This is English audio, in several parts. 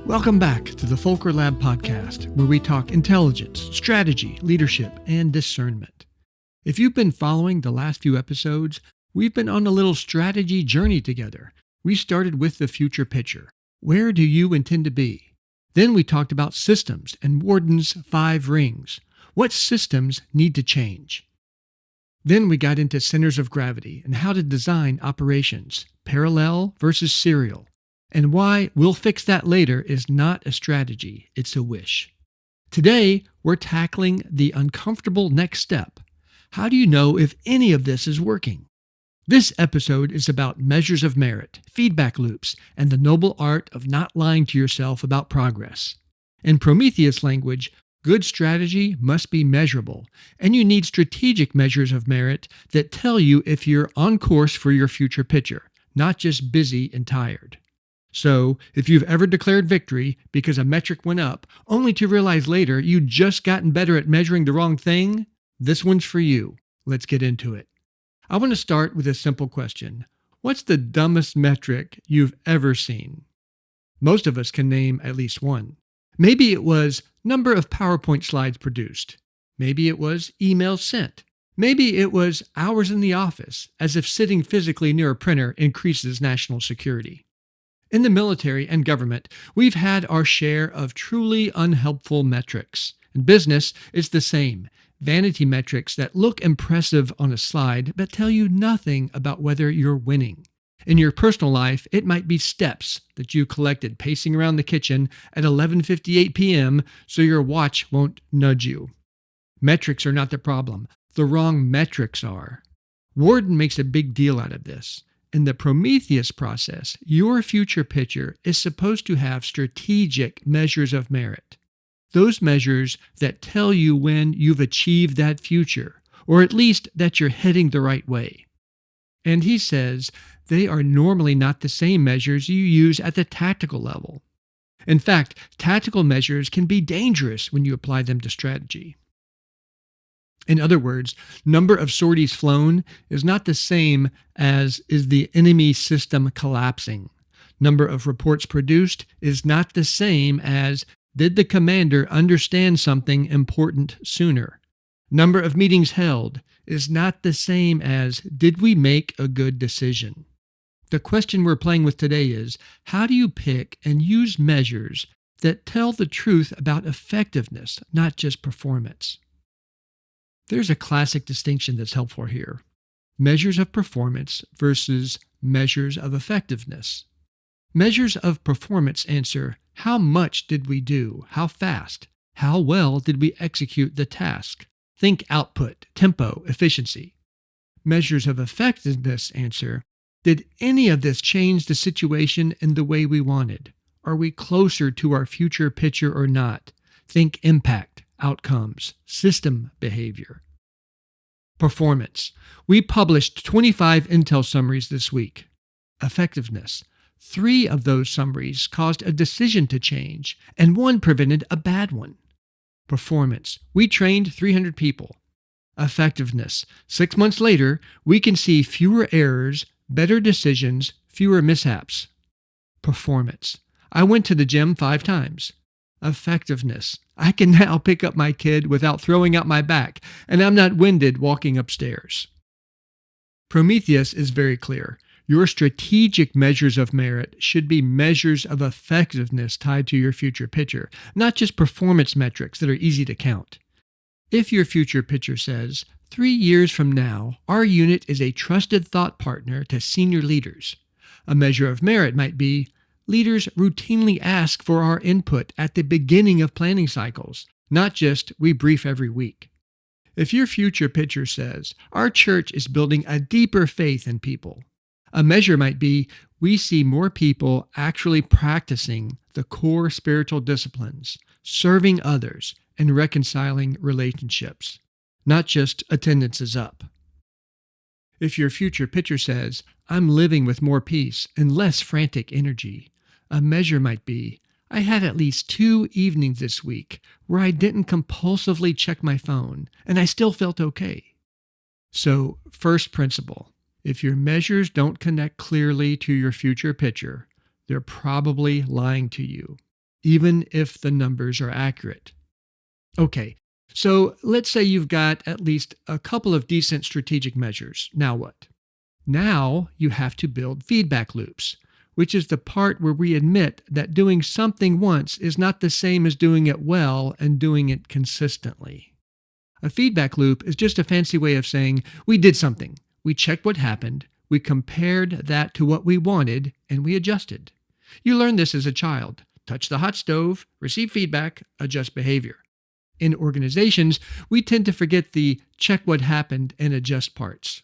Welcome back to the Fulker Lab podcast, where we talk intelligence, strategy, leadership, and discernment. If you've been following the last few episodes, we've been on a little strategy journey together. We started with the future picture. Where do you intend to be? Then we talked about systems and Warden's 5 rings. What systems need to change? Then we got into centers of gravity and how to design operations, parallel versus serial, and why "we'll fix that later" is not a strategy, it's a wish. Today, we're tackling the uncomfortable next step. How do you know if any of this is working? This episode is about measures of merit, feedback loops, and the noble art of not lying to yourself about progress. In Prometheus language, good strategy must be measurable, and you need strategic measures of merit that tell you if you're on course for your future picture, not just busy and tired. So, if you've ever declared victory because a metric went up, only to realize later you'd just gotten better at measuring the wrong thing, this one's for you. Let's get into it. I want to start with a simple question. What's the dumbest metric you've ever seen? Most of us can name at least one. Maybe it was number of PowerPoint slides produced. Maybe it was emails sent. Maybe it was hours in the office, as if sitting physically near a printer increases national security. In the military and government, we've had our share of truly unhelpful metrics. In business, it's the same. Vanity metrics that look impressive on a slide but tell you nothing about whether you're winning. In your personal life, it might be steps that you collected pacing around the kitchen at 11:58 p.m. so your watch won't nudge you. Metrics are not the problem. The wrong metrics are. Warden makes a big deal out of this. In the Prometheus process, your future picture is supposed to have strategic measures of merit. Those measures that tell you when you've achieved that future, or at least that you're heading the right way. And he says they are normally not the same measures you use at the tactical level. In fact, tactical measures can be dangerous when you apply them to strategy. In other words, number of sorties flown is not the same as is the enemy system collapsing. Number of reports produced is not the same as did the commander understand something important sooner. Number of meetings held is not the same as did we make a good decision. The question we're playing with today is, how do you pick and use measures that tell the truth about effectiveness, not just performance? There's a classic distinction that's helpful here. Measures of performance versus measures of effectiveness. Measures of performance answer, how much did we do? How fast? How well did we execute the task? Think output, tempo, efficiency. Measures of effectiveness answer, did any of this change the situation in the way we wanted? Are we closer to our future picture or not? Think impact, outcomes, system behavior. Performance. We published 25 Intel summaries this week. Effectiveness. 3 of those summaries caused a decision to change, and 1 prevented a bad one. Performance. We trained 300 people. Effectiveness. 6 months later, we can see fewer errors, better decisions, fewer mishaps. Performance. I went to the gym 5 times. Effectiveness. I can now pick up my kid without throwing out my back, and I'm not winded walking upstairs. Prometheus is very clear. Your strategic measures of merit should be measures of effectiveness tied to your future picture, not just performance metrics that are easy to count. If your future picture says, 3 years from now, our unit is a trusted thought partner to senior leaders, a measure of merit might be, leaders routinely ask for our input at the beginning of planning cycles, not just we brief every week. If your future picture says, our church is building a deeper faith in people, a measure might be, we see more people actually practicing the core spiritual disciplines, serving others, and reconciling relationships, not just attendance is up. If your future picture says, I'm living with more peace and less frantic energy, a measure might be, I had at least 2 evenings this week where I didn't compulsively check my phone, and I still felt okay. So, first principle, if your measures don't connect clearly to your future picture, they're probably lying to you. even if the numbers are accurate. Okay, so let's say you've got at least a couple of decent strategic measures. Now what? Now you have to build feedback loops, which is the part where we admit that doing something once is not the same as doing it well and doing it consistently. A feedback loop is just a fancy way of saying we did something, we checked what happened, we compared that to what we wanted, and we adjusted. You learn this as a child. Touch the hot stove, receive feedback, adjust behavior. In organizations, we tend to forget the check what happened and adjust parts.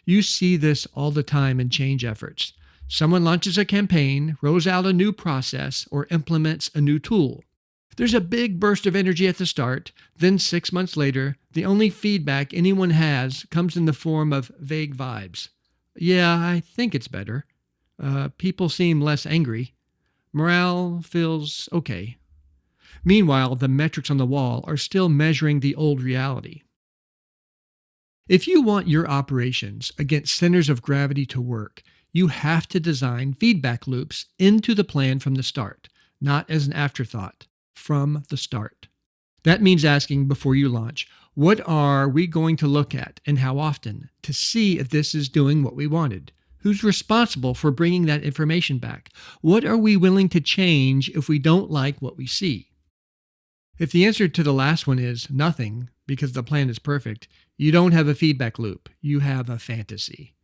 You see this all the time in change efforts. Someone launches a campaign, rolls out a new process, or implements a new tool. There's a big burst of energy at the start, then 6 months later, the only feedback anyone has comes in the form of vague vibes. Yeah, I think it's better. People seem less angry. Morale feels okay. Meanwhile, the metrics on the wall are still measuring the old reality. If you want your operations against centers of gravity to work, you have to design feedback loops into the plan from the start, not as an afterthought, from the start. That means asking before you launch, what are we going to look at and how often to see if this is doing what we wanted? Who's responsible for bringing that information back? What are we willing to change if we don't like what we see? If the answer to the last one is nothing, because the plan is perfect, you don't have a feedback loop. You have a fantasy.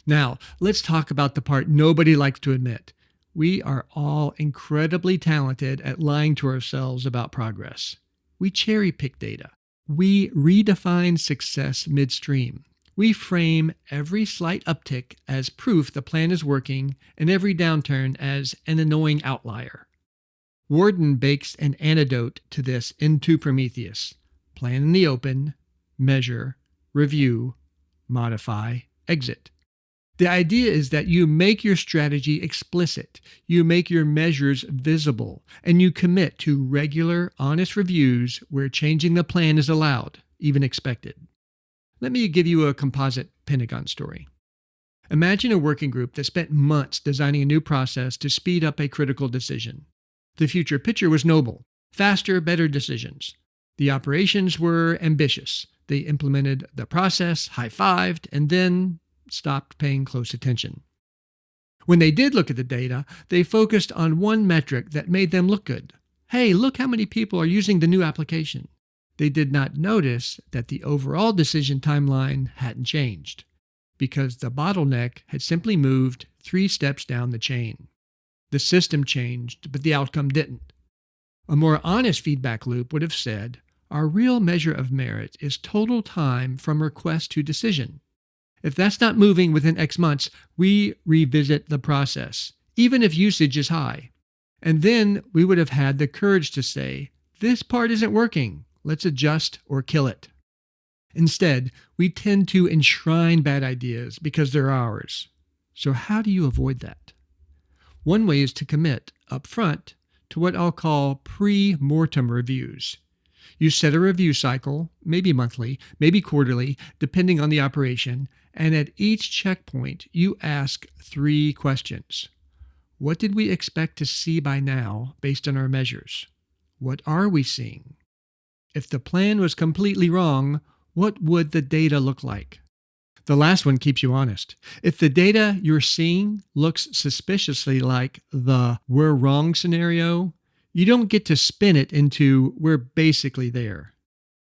Now, let's talk about the part nobody likes to admit. We are all incredibly talented at lying to ourselves about progress. We cherry pick data. We redefine success midstream. We frame every slight uptick as proof the plan is working and every downturn as an annoying outlier. Warden bakes an antidote to this into Prometheus. Plan in the open, measure, review, modify, exit. The idea is that you make your strategy explicit, you make your measures visible, and you commit to regular, honest reviews where changing the plan is allowed, even expected. Let me give you a composite Pentagon story. Imagine a working group that spent months designing a new process to speed up a critical decision. The future picture was noble, faster, better decisions. The operations were ambitious. They implemented the process, high-fived, and then stopped paying close attention. When they did look at the data, they focused on one metric that made them look good. Hey, look how many people are using the new application. They did not notice that the overall decision timeline hadn't changed, because the bottleneck had simply moved 3 steps down the chain. The system changed, but the outcome didn't. A more honest feedback loop would have said, our real measure of merit is total time from request to decision. If that's not moving within X months, we revisit the process, even if usage is high. And then we would have had the courage to say, this part isn't working. Let's adjust or kill it. Instead, we tend to enshrine bad ideas because they're ours. So how do you avoid that? One way is to commit up front to what I'll call pre-mortem reviews. You set a review cycle, maybe monthly, maybe quarterly, depending on the operation, and at each checkpoint, you ask 3 questions. What did we expect to see by now based on our measures? What are we seeing? If the plan was completely wrong, what would the data look like? The last one keeps you honest. If the data you're seeing looks suspiciously like the we're wrong scenario, you don't get to spin it into we're basically there.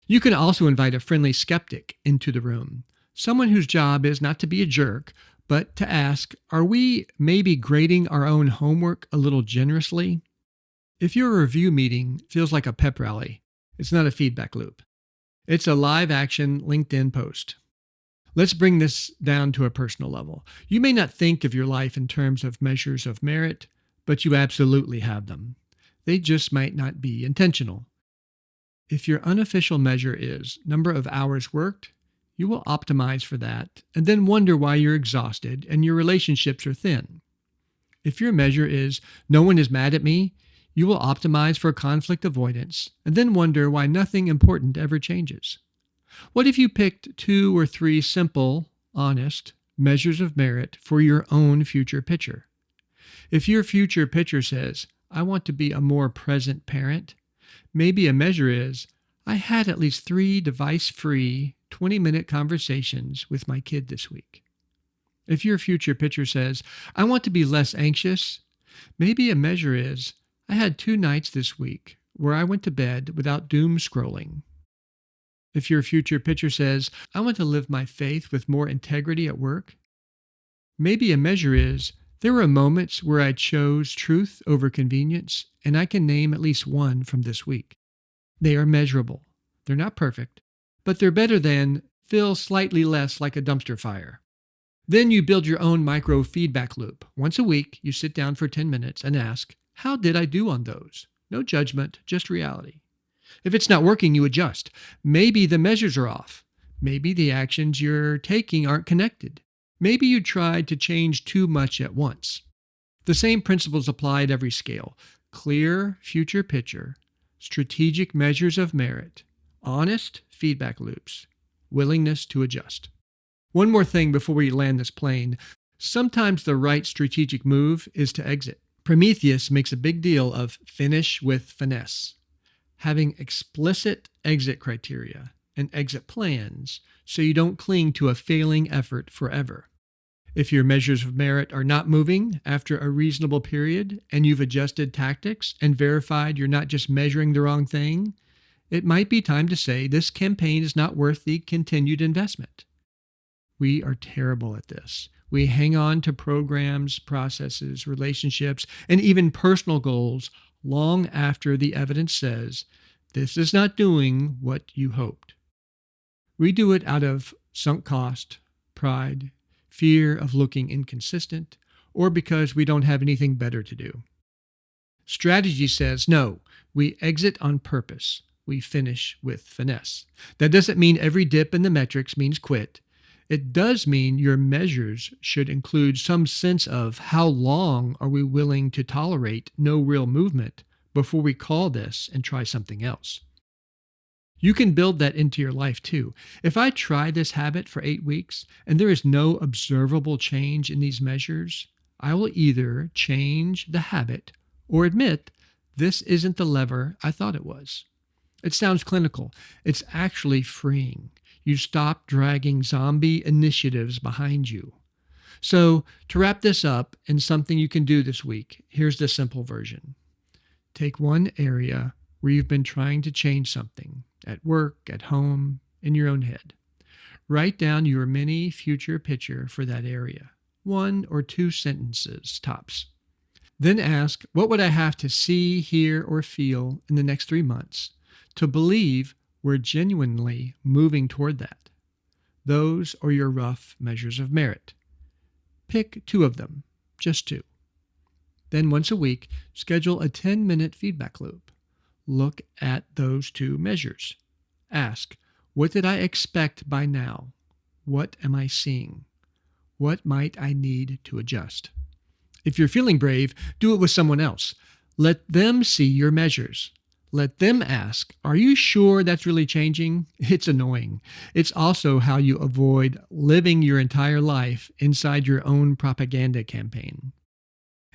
You can also invite a friendly skeptic into the room, someone whose job is not to be a jerk, but to ask, are we maybe grading our own homework a little generously? If your review meeting feels like a pep rally, it's not a feedback loop. It's a live action LinkedIn post. Let's bring this down to a personal level. You may not think of your life in terms of measures of merit, but you absolutely have them. They just might not be intentional. If your unofficial measure is number of hours worked, you will optimize for that and then wonder why you're exhausted and your relationships are thin. If your measure is no one is mad at me, you will optimize for conflict avoidance and then wonder why nothing important ever changes. What if you picked 2 or 3 simple, honest measures of merit for your own future picture? If your future picture says, I want to be a more present parent. Maybe a measure is, I had at least 3 device-free 20-minute conversations with my kid this week. If your future picture says, I want to be less anxious, maybe a measure is, I had 2 nights this week where I went to bed without doom scrolling. If your future picture says, I want to live my faith with more integrity at work, maybe a measure is, there were moments where I chose truth over convenience, and I can name at least one from this week. They are measurable. They're not perfect, but they're better than feel slightly less like a dumpster fire. Then you build your own micro feedback loop. Once a week, you sit down for 10 minutes and ask, how did I do on those? No judgment, just reality. If it's not working, you adjust. Maybe the measures are off. Maybe the actions you're taking aren't connected. Maybe you tried to change too much at once. The same principles apply at every scale. Clear future picture, strategic measures of merit, honest feedback loops, willingness to adjust. One more thing before we land this plane. Sometimes the right strategic move is to exit. Prometheus makes a big deal of finish with finesse, having explicit exit criteria and exit plans so you don't cling to a failing effort forever. If your measures of merit are not moving after a reasonable period and you've adjusted tactics and verified you're not just measuring the wrong thing, it might be time to say this campaign is not worth the continued investment. We are terrible at this. We hang on to programs, processes, relationships, and even personal goals long after the evidence says this is not doing what you hoped. We do it out of sunk cost, pride, fear of looking inconsistent, or because we don't have anything better to do. Strategy says, no, we exit on purpose. We finish with finesse. That doesn't mean every dip in the metrics means quit. It does mean your measures should include some sense of how long are we willing to tolerate no real movement before we call this and try something else. You can build that into your life too. If I try this habit for 8 weeks and there is no observable change in these measures, I will either change the habit or admit this isn't the lever I thought it was. It sounds clinical. It's actually freeing. You stop dragging zombie initiatives behind you. So, to wrap this up and something you can do this week, here's the simple version. Take one area where you've been trying to change something, at work, at home, in your own head. Write down your mini future picture for that area, 1 or 2 sentences tops. Then ask, what would I have to see, hear, or feel in the next 3 months to believe we're genuinely moving toward that? Those are your rough measures of merit. Pick 2 of them, just 2. Then once a week, schedule a 10-minute feedback loop. Look at those 2 measures. Ask, what did I expect by now? What am I seeing? What might I need to adjust? If you're feeling brave, do it with someone else. Let them see your measures. Let them ask, are you sure that's really changing? It's annoying. It's also how you avoid living your entire life inside your own propaganda campaign.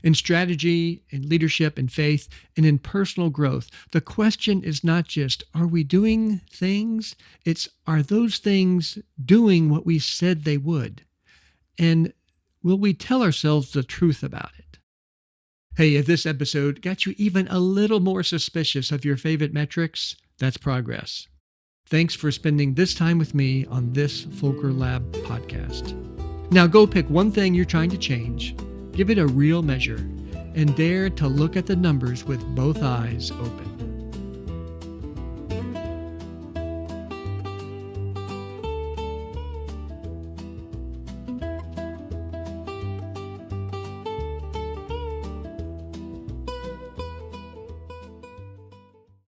In strategy, in leadership, in faith, and in personal growth, the question is not just, are we doing things? It's, are those things doing what we said they would? And will we tell ourselves the truth about it? Hey, if this episode got you even a little more suspicious of your favorite metrics, that's progress. Thanks for spending this time with me on this Fulker Lab podcast. Now go pick one thing you're trying to change, give it a real measure, and dare to look at the numbers with both eyes open.